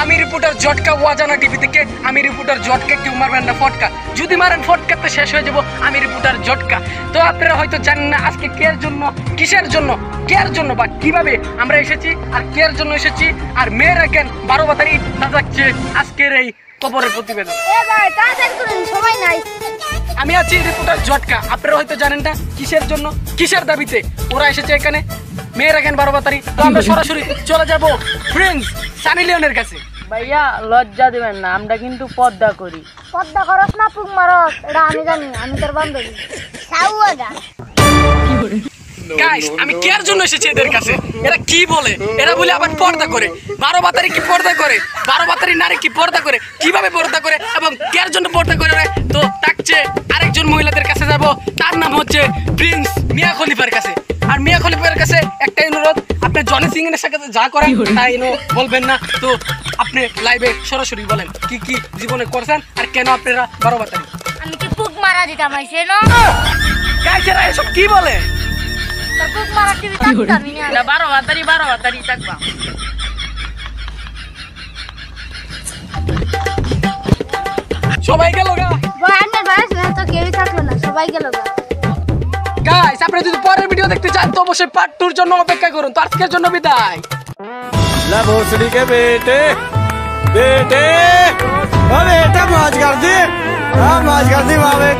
আমি reporter জটকা ওয়াজানা TV থেকে। আমি রিপোর্টার জটকা, কেউ মারবেন না ফটকা। যদি মারেন ফটকাতে শেষ হয়ে যাব আমি রিপোর্টার জটকা। তো আপনারা হয়তো জানেন না আজকে কের জন্য, কিসের জন্য, কের জন্য বা কিভাবে আমরা এসেছি আর কের জন্য এসেছি। আর মেয়েরা কেন 12 তারিখ না যাচ্ছে আজকের এই খবরের প্রতিবেদন। সময় নাই। আমি আছি রিপোর্টার জটকা। আপনারা হয়তো জানেন না কিসের জন্য, কিসের দাবিতে ওরা এসেছে এখানে। মেয়েরা কেন 12 তারিখ। তো আমরা সরাসরি চলে যাব প্রিন্স সানি লিওনের কাছে। ভাইয়া লজ্জা দিবেন না, আমরা কিন্তু পর্দা করি। পদ্মা করস না পুক মারস, এটা আমি জানি, আমি তোর বান্ধবী সাউয়াগা। গাইস, আমি কেয়ার জন্য এসেছি এদের কাছে। এরা কি বলে? এরা বলে আবার পর্দা করে। 12 বাতারি কি পর্দা করে? 12 বাতারি নারী কি পর্দা করে? কিভাবে পর্দা করে এবং কেয়ার জন্য পর্দা করে? তো থাকছে আরেকজন মহিলাদের কাছে যাব, তার নাম হচ্ছে প্রিন্স মিয়া খলিফার কাছে। আর মিয়া খলিফার কাছে একটাই অনুরোধ, আপনি জনি সিং এর সাথে যা করেন তাই বলবেন না। তো আপনি লাইভে সরাসরি বলেন কি কি জীবনে করছেন আর কেন আপনারা 12 বাতারি। আমি কি পুক মারা দিতাম আইছে না? গাইস, এরা এসব কি বলে? পুক মারা টিভি থাকতাম না। 12 বাতারি থাকবা। সবাই গেল গা। ভাই আমার বাস না তো কেউই থাকলো না, সবাই গেল গা। গাইস, আপনারা যদি পরের ভিডিও দেখতে চান তো অবশ্যই পার্ট 2 এর জন্য অপেক্ষা করুন। তো আজকের জন্য বিদায়। ला भोसड़ी के बेटे बेटे, ओ बेटा मौज कर दी, हाँ मौज कर दी वाह बेटा।